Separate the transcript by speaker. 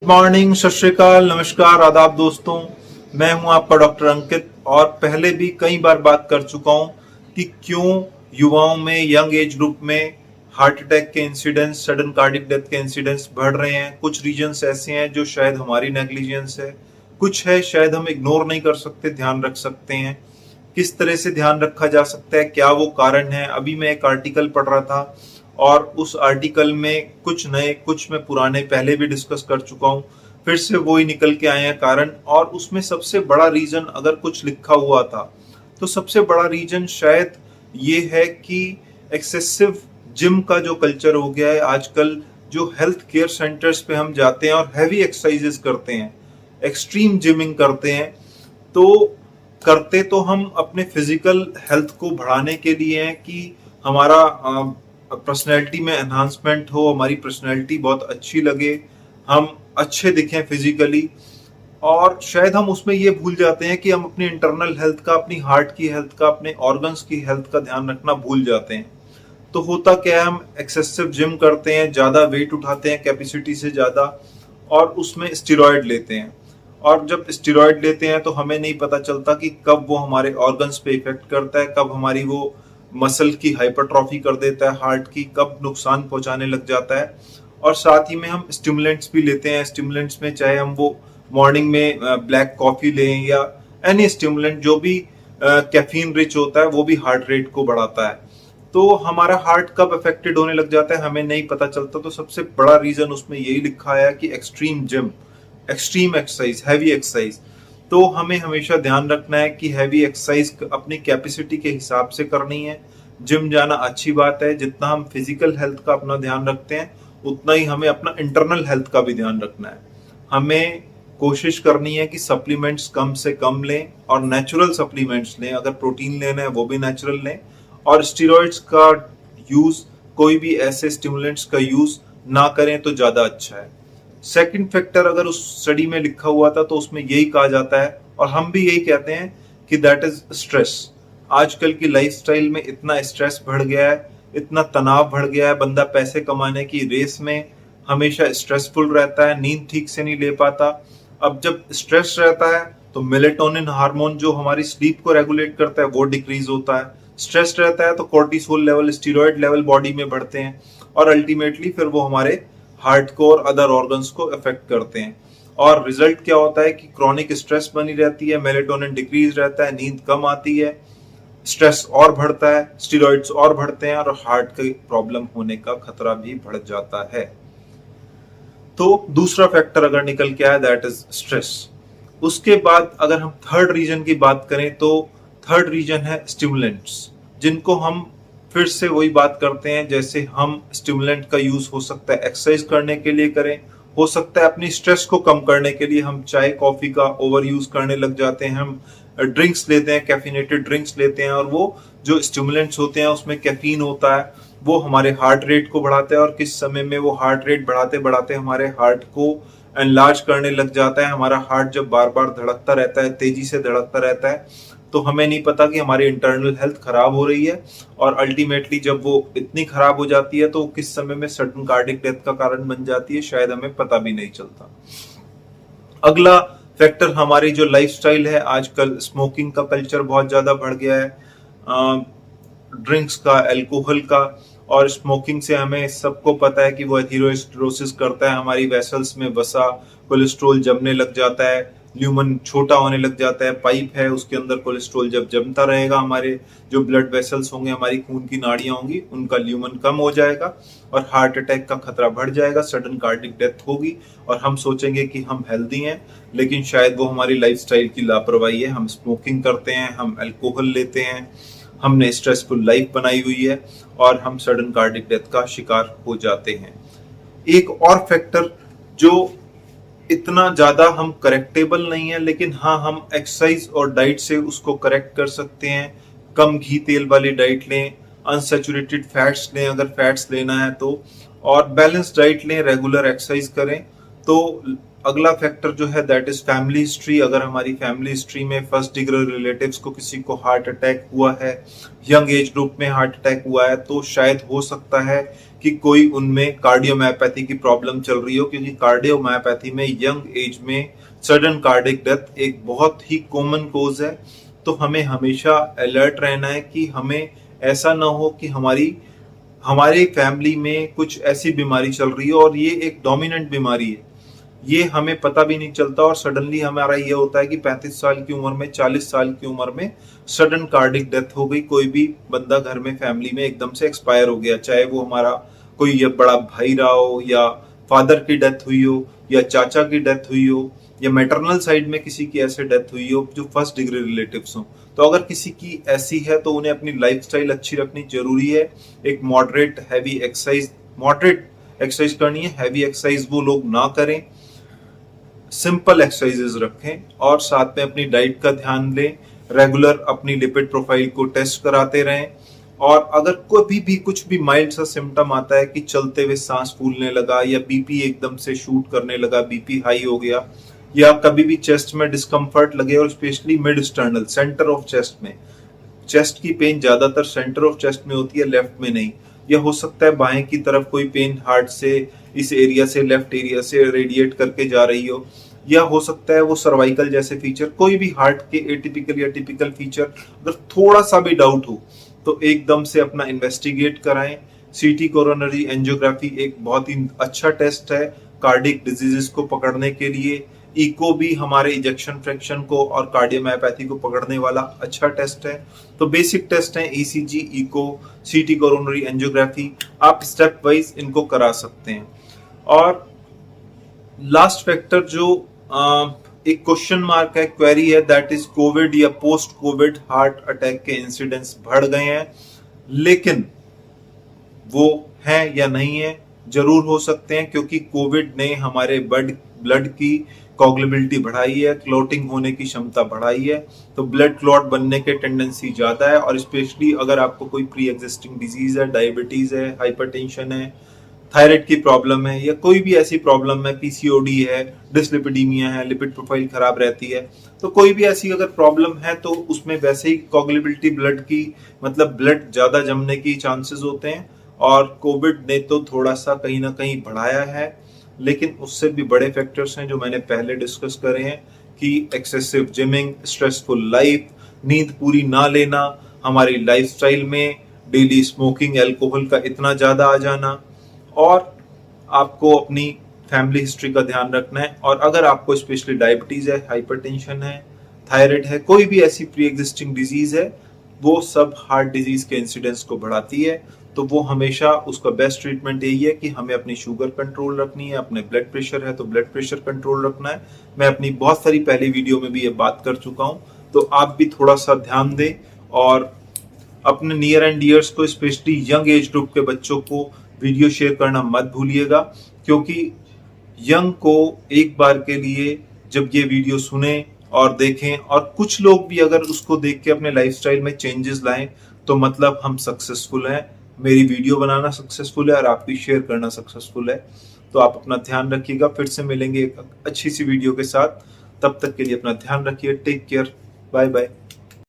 Speaker 1: Morning, सत श्री अकाल, नमस्कार, आदाब दोस्तों। मैं हूं आपका डॉक्टर अंकित और पहले भी कई बार बात कर चुका हूं कि क्यों युवाओं में, यंग एज ग्रुप में हार्ट अटैक के इंसिडेंट्स, सडन कार्डियक डेथ के इंसिडेंट्स बढ़ रहे हैं। कुछ रीजंस ऐसे हैं जो शायद हमारी नेग्लिजेंस है, कुछ है शायद हम इग्नोर नहीं कर सकते, ध्यान रख सकते हैं। किस तरह से ध्यान रखा जा सकता है, क्या वो कारण है? अभी मैं एक आर्टिकल पढ़ रहा था और उस आर्टिकल में कुछ नए, कुछ मैं पुराने पहले भी डिस्कस कर चुका हूं, फिर से वो ही निकल के आए हैं कारण। और उसमें सबसे बड़ा रीजन अगर कुछ लिखा हुआ था तो सबसे बड़ा रीजन शायद ये है कि एक्सेसिव जिम का जो कल्चर हो गया है आजकल। जो हेल्थ केयर सेंटर्स पे हम जाते हैं और हैवी एक्सरसाइजेस करते हैं, एक्सट्रीम जिमिंग करते हैं, तो करते तो हम अपने फिजिकल हेल्थ को बढ़ाने के लिए हैं कि हमारा पर्सनैलिटी में एनहांसमेंट हो, हमारी पर्सनैलिटी बहुत अच्छी लगे, हम अच्छे दिखें फिजिकली। और शायद हम उसमें ये भूल जाते हैं कि हम अपनी इंटरनल हेल्थ का, अपनी हार्ट की हेल्थ का, अपने ऑर्गन्स की हेल्थ का ध्यान रखना भूल जाते हैं। तो होता क्या है, हम एक्सेसिव जिम करते हैं, ज्यादा वेट उठाते हैं कैपेसिटी से ज्यादा, और उसमें स्टेरॉयड लेते हैं। और जब स्टेरॉयड लेते हैं तो हमें नहीं पता चलता कि कब वो हमारे ऑर्गन्स पे इफेक्ट करता है, कब हमारी वो मसल की हाइपरट्रॉफी कर देता है, हार्ट की कब नुकसान पहुंचाने लग जाता है। और साथ ही में हम स्टिमुलेंट्स भी लेते हैं। स्टिमुलेंट्स में चाहे हम वो मॉर्निंग में ब्लैक कॉफी लें या एनी स्टिमुलेंट जो भी कैफीन रिच होता है, वो भी हार्ट रेट को बढ़ाता है। तो हमारा हार्ट कब अफेक्टेड होने लग जाता है हमें नहीं पता चलता। तो सबसे बड़ा रीजन उसमें यही लिखा है कि extreme gym, extreme exercise, heavy exercise. तो हमें हमेशा ध्यान रखना है कि हैवी एक्सरसाइज अपनी कैपेसिटी के हिसाब से करनी है। जिम जाना अच्छी बात है, जितना हम फिजिकल हेल्थ का अपना ध्यान रखते हैं उतना ही हमें अपना इंटरनल हेल्थ का भी ध्यान रखना है। हमें कोशिश करनी है कि सप्लीमेंट्स कम से कम लें और नेचुरल सप्लीमेंट्स लें। अगर प्रोटीन लेना है वो भी नेचुरल लें, और स्टेरॉइड्स का यूज, कोई भी ऐसे स्टिमुलेंट्स का यूज ना करें तो ज्यादा अच्छा है। सेकंड फैक्टर अगर उस स्टडी में लिखा हुआ था तो उसमें यही कहा जाता है, और हम भी यही कहते हैं कि दैट इज स्ट्रेस। आजकल की लाइफस्टाइल में इतना स्ट्रेस बढ़ गया है, इतना तनाव बढ़ गया है, बंदा पैसे कमाने की रेस में हमेशा स्ट्रेसफुल रहता है, नींद ठीक से नहीं ले पाता। अब जब स्ट्रेस रहता है तो मेलेटोनिन हार्मोन जो हमारी स्लीप को रेगुलेट करता है वो डिक्रीज होता है। स्ट्रेस रहता है तो cortisol level, steroid level body में बढ़ते हैं, और अल्टीमेटली फिर वो हमारे हार्ट को और अदर ऑर्गन्स को अफेक्ट करते हैं। और रिजल्ट क्या होता है कि क्रॉनिक स्ट्रेस बनी रहती है, मेलेटोनिन डिक्रीज रहता है, नींद कम आती है, स्ट्रेस और बढ़ता है, स्टीरॉइड्स और बढ़ते हैं, और हार्ट की प्रॉब्लम होने का खतरा भी बढ़ जाता है। तो दूसरा फैक्टर अगर निकल के आया दैट इज स्ट्रेस। उसके बाद अगर हम थर्ड रीजन की बात करें तो थर्ड रीजन है स्टिमुलेंट्स, जिनको हम फिर से वही बात करते हैं। जैसे हम स्टिमुलेंट का यूज हो सकता है एक्सरसाइज करने के लिए करें, हो सकता है अपनी स्ट्रेस को कम करने के लिए हम चाय कॉफी का ओवर यूज करने लग जाते हैं, हम ड्रिंक्स लेते हैं, कैफिनेटेड ड्रिंक्स लेते हैं, और वो जो स्टिमुलेंट्स होते हैं उसमें कैफीन होता है, वो हमारे हार्ट रेट को बढ़ाता है। और किस समय में वो हार्ट रेट बढ़ाते बढ़ाते हमारे हार्ट को एनलार्ज करने लग जाता है। हमारा हार्ट जब बार बार धड़कता रहता है, तेजी से धड़कता रहता है, तो हमें नहीं पता कि हमारी इंटरनल हेल्थ खराब हो रही है, और अल्टीमेटली जब वो इतनी खराब हो जाती है तो किस समय में सडन कार्डियक डेथ का कारण बन जाती है शायद हमें पता भी नहीं चलता। अगला फैक्टर हमारी जो लाइफस्टाइल है, आजकल स्मोकिंग का कल्चर बहुत ज्यादा बढ़ गया है, ड्रिंक्स का, अल्कोहल का। और स्मोकिंग से हमें सबको पता है कि वो एथेरोस्क्लेरोसिस करता है, हमारी वेसल्स में वसा, कोलेस्ट्रॉल जमने लग जाता है, ल्यूमन छोटा होने लग जाता है, पाइप है उसके अंदर कोलेस्ट्रॉल जब जमता रहेगा, हमारे जो ब्लड वेसल्स होंगे, हमारी खून की नाड़ियां होंगी, उनका ल्यूमन कम हो जाएगा और हार्ट अटैक का खतरा बढ़ जाएगा, सडन कार्डियक डेथ होगी। और हम सोचेंगे कि हम हेल्दी हैं, लेकिन शायद वो हमारी लाइफस्टाइल की लापरवाही है। हम स्मोकिंग करते हैं, हम अल्कोहल लेते हैं, हमने स्ट्रेसफुल लाइफ बनाई हुई है, और हम सडन कार्डियक डेथ का शिकार हो जाते हैं। एक और फैक्टर जो इतना ज्यादा हम करेक्टेबल नहीं है, लेकिन हाँ हम एक्सरसाइज और डाइट से उसको करेक्ट कर सकते हैं। कम घी तेल वाली डाइट लें, अनसैचुरेटेड फैट्स लें अगर फैट्स लेना है तो, और बैलेंस डाइट लें, रेगुलर एक्सरसाइज करें, तो अगला फैक्टर जो है दैट इज फैमिली हिस्ट्री। अगर हमारी फैमिली हिस्ट्री में फर्स्ट डिग्री रिलेटिव्स को किसी को हार्ट अटैक हुआ है, यंग एज ग्रुप में हार्ट अटैक हुआ है, तो शायद हो सकता है कि कोई उनमें कार्डियोमायोपैथी की प्रॉब्लम चल रही हो, क्योंकि कार्डियोमायोपैथी में यंग एज में सडन कार्डिक डेथ एक बहुत ही कॉमन कोज है। तो हमें हमेशा अलर्ट रहना है कि हमें ऐसा ना हो कि हमारी फैमिली में कुछ ऐसी बीमारी चल रही है और ये एक डोमिनेंट बीमारी है, ये हमें पता भी नहीं चलता और सडनली हमारा ये होता है कि 35 साल की उम्र में, 40 साल की उम्र में सडन कार्डिक डेथ हो गई। कोई भी बंदा घर में फैमिली में एकदम से एक्सपायर हो गया, चाहे वो हमारा कोई ये बड़ा भाई रहा हो, या फादर की डेथ हुई हो, या चाचा की डेथ हुई हो, या मैटरनल साइड में किसी की ऐसे डेथ हुई हो जो फर्स्ट डिग्री रिलेटिव्स हो। तो अगर किसी की ऐसी है तो उन्हें अपनी लाइफस्टाइल अच्छी रखनी जरूरी है। एक मॉडरेट एक्सरसाइज करनी है, हैवी एक्सरसाइज वो लोग ना करें, सिंपल एक्सरसाइजेस रखें और साथ में अपनी डाइट का ध्यान लें, रेगुलर अपनी लिपिड प्रोफाइल को टेस्ट कराते रहें। और अगर कोई भी कुछ भी माइल्ड सा सिम्टम आता है कि चलते हुए सांस फूलने लगा, या बीपी एकदम से शूट करने लगा, बीपी हाई हो गया, या कभी भी चेस्ट में डिस्कम्फर्ट लगे, और specially mid sternal centre of chest में, चेस्ट की पेन ज्यादातर सेंटर ऑफ चेस्ट में होती है, लेफ्ट में नहीं। यह हो सकता है बाएं की तरफ कोई पेन हार्ट से इस एरिया से, लेफ्ट एरिया से रेडिएट करके जा रही हो, या हो सकता है वो सर्वाइकल जैसे फीचर, कोई भी हार्ट के एटिपिकल या टिपिकल फीचर अगर थोड़ा सा भी डाउट हो तो एकदम से अपना इन्वेस्टिगेट कराएं। सीटी कोरोनरी एंजियोग्राफी एक बहुत ही अच्छा टेस्ट है कार्डिक डिजीजेस को पकड़ने के लिए। इको भी हमारे इजेक्शन फ्रैक्शन को और कार्डियोमायोपैथी को पकड़ने वाला अच्छा टेस्ट है। तो बेसिक टेस्ट हैं ECG, echo, CT coronary angiography, आप स्टेप वाइज इनको करा सकते हैं। और लास्ट फैक्टर जो एक क्वेश्चन मार्क है, क्वेरी है, दैट इज कोविड या पोस्ट कोविड हार्ट अटैक के इंसिडेंट्स बढ़ गए हैं, लेकिन वो हैं या नहीं है, जरूर हो सकते हैं, क्योंकि कोविड ने हमारे ब्लड की कोगुलेबिलिटी बढ़ाई है, क्लॉटिंग होने की क्षमता बढ़ाई है, तो ब्लड क्लॉट बनने के टेंडेंसी ज्यादा है। और स्पेशली अगर आपको कोई प्री एग्जिस्टिंग डिजीज है, डायबिटीज है, हाइपरटेंशन है, थायराइड की प्रॉब्लम है, या कोई भी ऐसी प्रॉब्लम है, पीसीओडी है, डिसलिपिडीमिया है, लिपिड प्रोफाइल खराब रहती है, तो कोई भी ऐसी अगर प्रॉब्लम है तो उसमें वैसे ही कोगुलेबिलिटी ब्लड की, मतलब ब्लड ज्यादा जमने की चांसेस होते हैं। और कोविड ने तो थोड़ा सा कहीं ना कहीं बढ़ाया है, लेकिन उससे भी बड़े फैक्टर्स हैं जो मैंने पहले डिस्कस करे हैं कि एक्सेसिव जिमिंग, स्ट्रेसफुल लाइफ, नींद पूरी ना लेना, हमारी लाइफस्टाइल में डेली स्मोकिंग, अल्कोहल का इतना ज्यादा आ जाना, और आपको अपनी फैमिली हिस्ट्री का ध्यान रखना है। और अगर आपको स्पेशली डायबिटीज है, हाइपरटेंशन है, थायराइड है, कोई भी ऐसी प्री एग्जिस्टिंग डिजीज है, वो सब हार्ट डिजीज के इंसिडेंस को बढ़ाती है। तो वो हमेशा उसका बेस्ट ट्रीटमेंट यही है कि हमें अपनी शुगर कंट्रोल रखनी है, अपने ब्लड प्रेशर है तो ब्लड प्रेशर कंट्रोल रखना है। मैं अपनी बहुत सारी पहली वीडियो में भी ये बात कर चुका हूं, तो आप भी थोड़ा सा ध्यान दें और अपने नियर एंड डियर्स को, स्पेशली यंग एज ग्रुप के बच्चों को वीडियो शेयर करना मत भूलिएगा, क्योंकि यंग को एक बार के लिए जब ये वीडियो सुने और देखें, और कुछ लोग भी अगर उसको देख के अपने लाइफस्टाइल में चेंजेस लाएं, तो मतलब हम सक्सेसफुल हैं। मेरी वीडियो बनाना सक्सेसफुल है और आपकी शेयर करना सक्सेसफुल है। तो आप अपना ध्यान रखिएगा, फिर से मिलेंगे एक अच्छी सी वीडियो के साथ। तब तक के लिए अपना ध्यान रखिए, टेक केयर, बाय बाय।